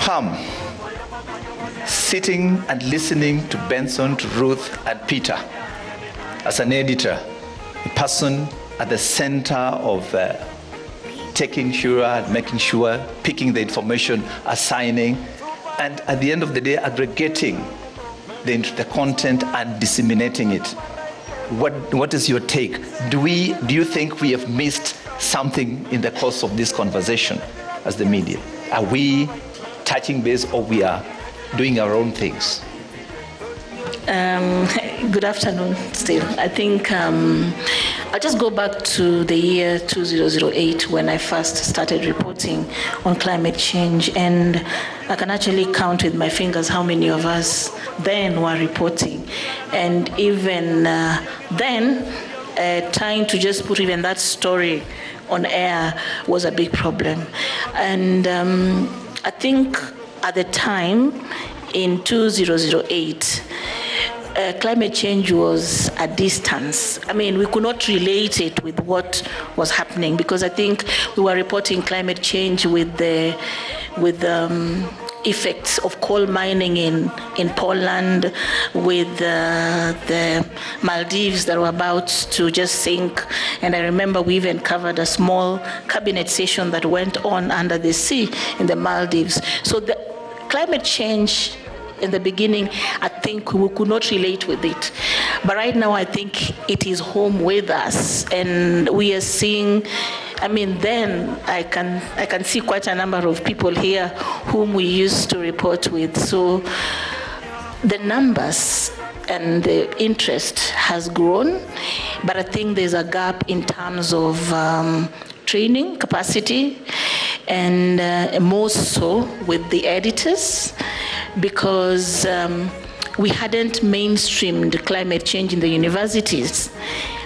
Pam, sitting and listening to Benson, to Ruth, and Peter, as an editor, a person at the center of taking sure, making sure, picking the information, assigning, and at the end of the day, aggregating the content and disseminating it. What is your take? Do you think we have missed something in the course of this conversation as the media? Are we touching base, or we are doing our own things? Good afternoon, Steve. I think I'll just go back to the year 2008 when I first started reporting on climate change, and I can actually count with my fingers how many of us then were reporting. And even then, trying to just put even that story on air was a big problem. And I think at the time, in 2008, climate change was a distance. I mean, we could not relate it with what was happening, because I think we were reporting climate change with the effects of coal mining in Poland, with the Maldives that were about to just sink. And I remember we even covered a small cabinet session that went on under the sea in the Maldives. So the climate change in the beginning, I think we could not relate with it. But right now, I think it is home with us, and we are seeing, I mean, then I can see quite a number of people here whom we used to report with. So the numbers and the interest has grown, but I think there's a gap in terms of training capacity, and more so with the editors, because we hadn't mainstreamed climate change in the universities.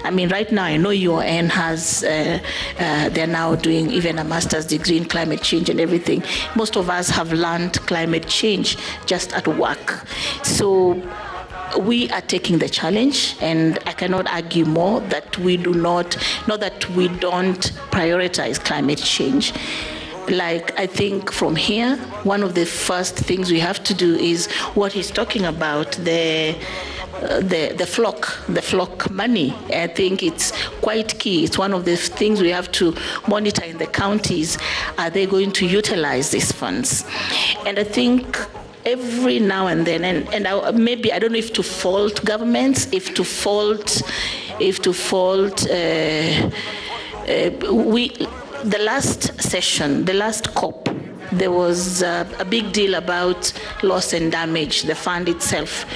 I mean, right now, I know UN has, they're now doing even a master's degree in climate change and everything. Most of us have learned climate change just at work. So we are taking the challenge, and I cannot argue more that we do not that we don't prioritize climate change. Like, I think from here, one of the first things we have to do is what he's talking about, the flock money. I think it's quite key. It's one of the things we have to monitor in the counties. Are they going to utilize these funds? And I think every now and then, and maybe, I don't know if to fault governments, if to fault, the last session, the last COP, there was a big deal about loss and damage, the fund itself.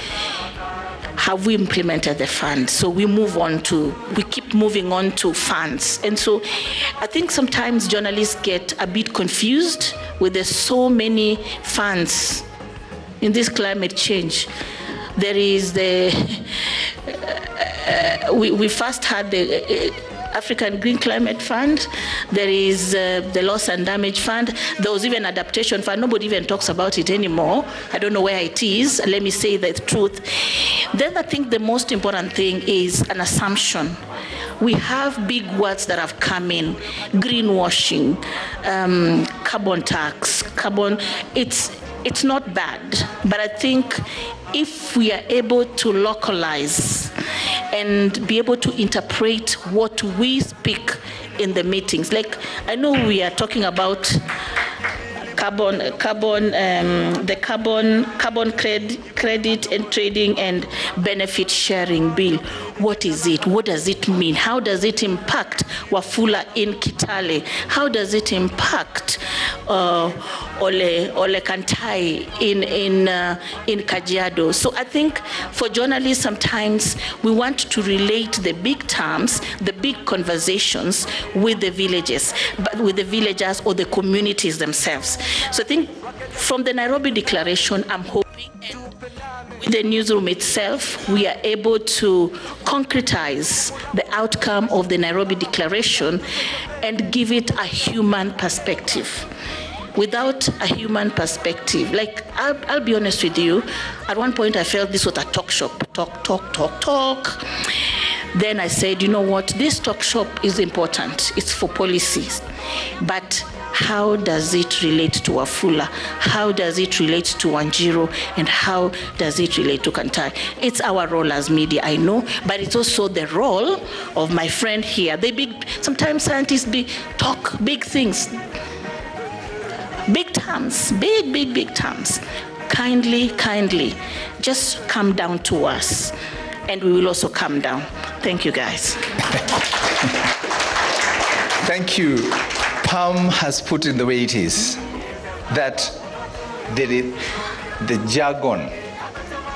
Have we implemented the fund? So we keep moving on to funds. And so I think sometimes journalists get a bit confused with there's so many funds in this climate change. There is we first had the African Green Climate Fund. There is the Loss and Damage Fund. There was even Adaptation Fund. Nobody even talks about it anymore. I don't know where it is. Let me say the truth. Then I think the most important thing is an assumption. We have big words that have come in: greenwashing, carbon tax, carbon. It's not bad, but I think if we are able to localize and be able to interpret what we speak in the meetings, like, I know we are talking about carbon credit and trading and benefit sharing bill. What is it? What does it mean? How does it impact Wafula in Kitale? How does it impact Ole Kantai in Kajiado? So I think for journalists, sometimes we want to relate the big terms, the big conversations with the villages, but with the villagers or the communities themselves. So I think from the Nairobi Declaration, I'm hoping, and with the newsroom itself, we are able to concretize the outcome of the Nairobi Declaration and give it a human perspective. Without a human perspective, like, I'll be honest with you, at one point I felt this was a talk shop, talk. Then I said, you know what, this talk shop is important, it's for policies, but How does it relate to Wafula? How does it relate to Wanjiru? And how does it relate to Kantai? It's our role as media, I know, but it's also the role of my friend here. Sometimes scientists talk big things, big terms, big terms. Kindly, just come down to us, and we will also come down. Thank you, guys. Thank you. Pam has put it the way it is, that the jargon